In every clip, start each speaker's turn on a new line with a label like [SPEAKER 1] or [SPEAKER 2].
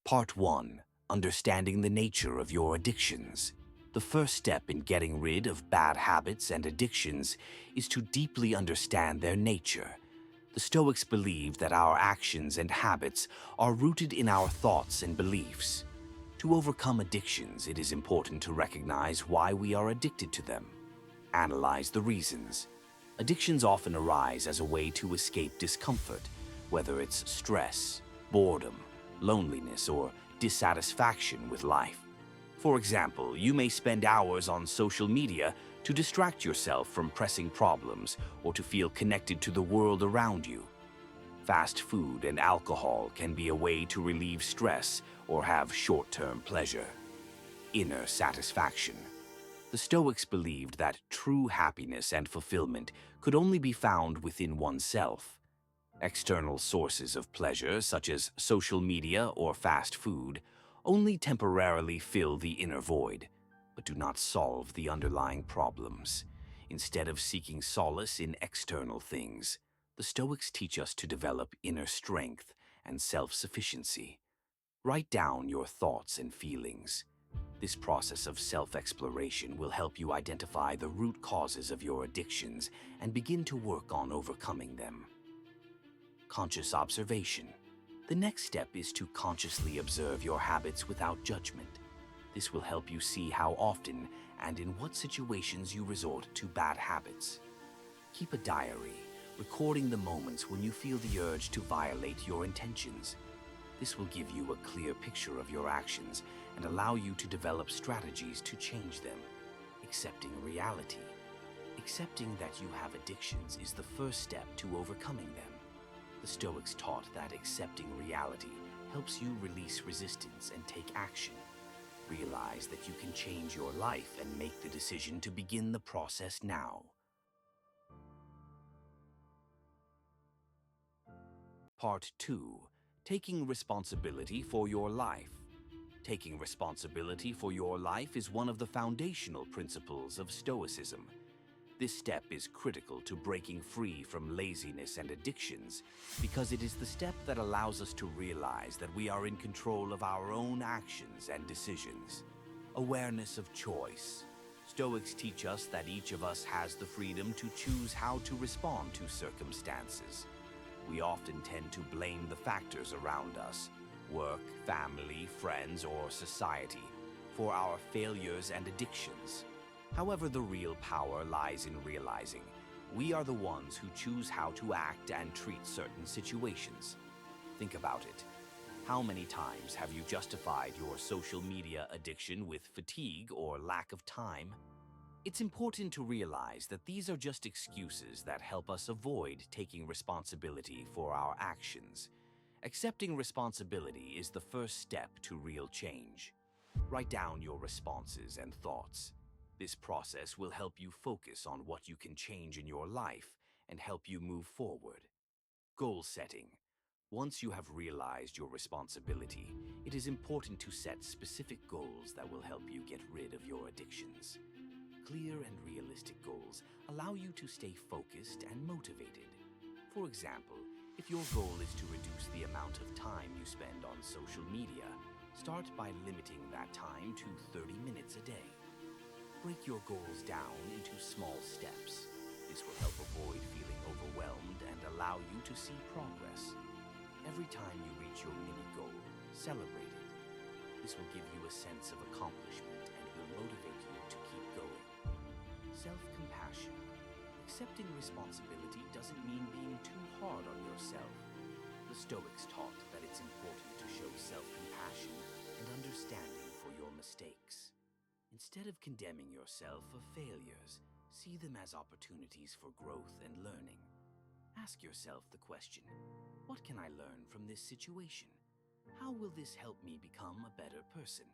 [SPEAKER 1] Part 1. Understanding the nature of your addictions. The first step in getting rid of bad habits and addictions is to deeply understand their nature. The Stoics believed that our actions and habits are rooted in our thoughts and beliefs. To overcome addictions, it is important to recognize why we are addicted to them. Analyze the reasons. Addictions often arise as a way to escape discomfort, whether it's stress, boredom, loneliness, or dissatisfaction with life. For example, you may spend hours on social media to distract yourself from pressing problems or to feel connected to the world around you. Fast food and alcohol can be a way to relieve stress or have short-term pleasure. Inner satisfaction. The Stoics believed that true happiness and fulfillment could only be found within oneself. External sources of pleasure, such as social media or fast food, only temporarily fill the inner void, but do not solve the underlying problems. Instead of seeking solace in external things, the Stoics teach us to develop inner strength and self-sufficiency. Write down your thoughts and feelings. This process of self-exploration will help you identify the root causes of your addictions and begin to work on overcoming them. Conscious observation. The next step is to consciously observe your habits without judgment. This will help you see how often and in what situations you resort to bad habits. Keep a diary, recording the moments when you feel the urge to violate your intentions. This will give you a clear picture of your actions and allow you to develop strategies to change them. Accepting reality. Accepting that you have addictions is the first step to overcoming them. The Stoics taught that accepting reality helps you release resistance and take action. Realize that you can change your life and make the decision to begin the process now. Part 2. Taking responsibility for your life. Taking responsibility for your life is one of the foundational principles of Stoicism. This step is critical to breaking free from laziness and addictions because it is the step that allows us to realize that we are in control of our own actions and decisions. Awareness of choice. Stoics teach us that each of us has the freedom to choose how to respond to circumstances. We often tend to blame the factors around us, work, family, friends, or society, for our failures and addictions. However, the real power lies in realizing we are the ones who choose how to act and treat certain situations. Think about it. How many times have you justified your social media addiction with fatigue or lack of time? It's important to realize that these are just excuses that help us avoid taking responsibility for our actions. Accepting responsibility is the first step to real change. Write down your responses and thoughts. This process will help you focus on what you can change in your life and help you move forward. Goal setting. Once you have realized your responsibility, it is important to set specific goals that will help you get rid of your addictions. Clear and realistic goals allow you to stay focused and motivated. For example, if your goal is to reduce the amount of time you spend on social media, start by limiting that time to 30 minutes a day. Break your goals down into small steps. This will help avoid feeling overwhelmed and allow you to see progress. Every time you reach your mini goal, celebrate it. This will give you a sense of accomplishment and will motivate you to keep going. Self-compassion. Accepting responsibility doesn't mean being too hard on yourself. The Stoics taught that it's important to show self-compassion and understanding for your mistakes. Instead of condemning yourself for failures, see them as opportunities for growth and learning. Ask yourself the question, what can I learn from this situation? How will this help me become a better person?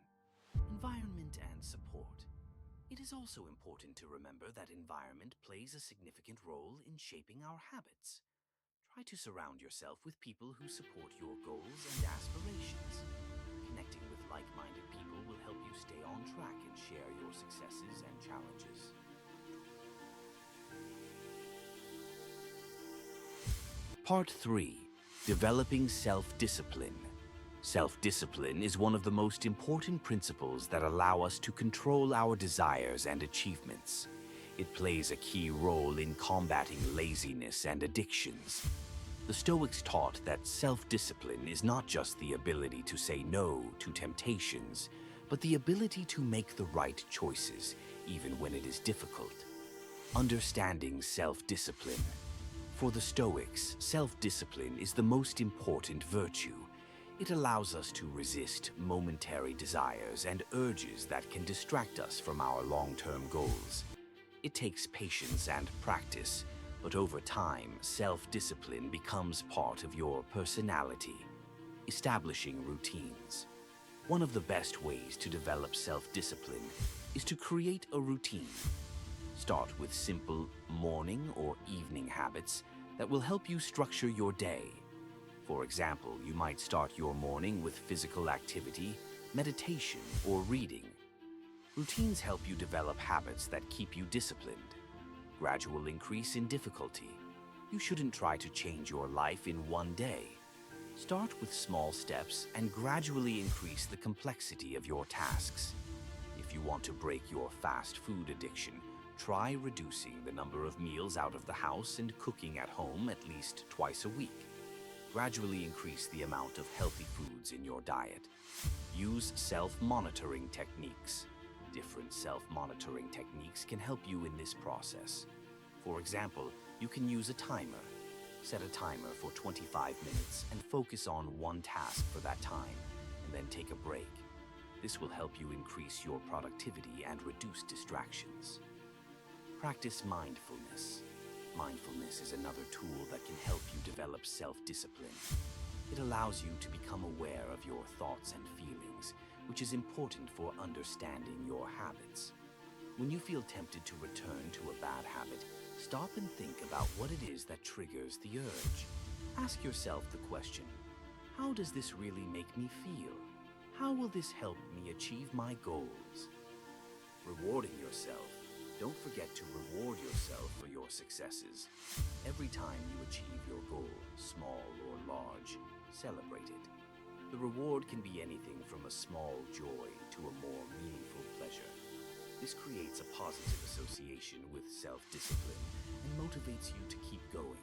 [SPEAKER 1] Environment and support. It is also important to remember that environment plays a significant role in shaping our habits. Try to surround yourself with people who support your goals and aspirations. Connecting with like-minded people will help you stay on track and share your successes and challenges. Part 3. Developing self-discipline. Self-discipline is one of the most important principles that allow us to control our desires and achievements. It plays a key role in combating laziness and addictions. The Stoics taught that self-discipline is not just the ability to say no to temptations, but the ability to make the right choices, even when it is difficult. Understanding self-discipline. For the Stoics, self-discipline is the most important virtue. It allows us to resist momentary desires and urges that can distract us from our long-term goals. It takes patience and practice, but over time, self-discipline becomes part of your personality. Establishing routines. One of the best ways to develop self-discipline is to create a routine. Start with simple morning or evening habits that will help you structure your day. For example, you might start your morning with physical activity, meditation, or reading. Routines help you develop habits that keep you disciplined. Gradual increase in difficulty. You shouldn't try to change your life in one day. Start with small steps and gradually increase the complexity of your tasks. If you want to break your fast food addiction, try reducing the number of meals out of the house and cooking at home at least twice a week. Gradually increase the amount of healthy foods in your diet. Use self-monitoring techniques. Different self-monitoring techniques can help you in this process. For example, you can use a timer. Set a timer for 25 minutes and focus on one task for that time, and then take a break. This will help you increase your productivity and reduce distractions. Practice mindfulness. Mindfulness is another tool that can help you develop self-discipline. It allows you to become aware of your thoughts and feelings, which is important for understanding your habits. When you feel tempted to return to a bad habit, stop and think about what it is that triggers the urge. Ask yourself the question, how does this really make me feel? How will this help me achieve my goals? Rewarding yourself. Don't forget to reward yourself for your successes. Every time you achieve your goal, small or large, celebrate it. The reward can be anything from a small joy to a more meaningful pleasure. This creates a positive association with self-discipline and motivates you to keep going.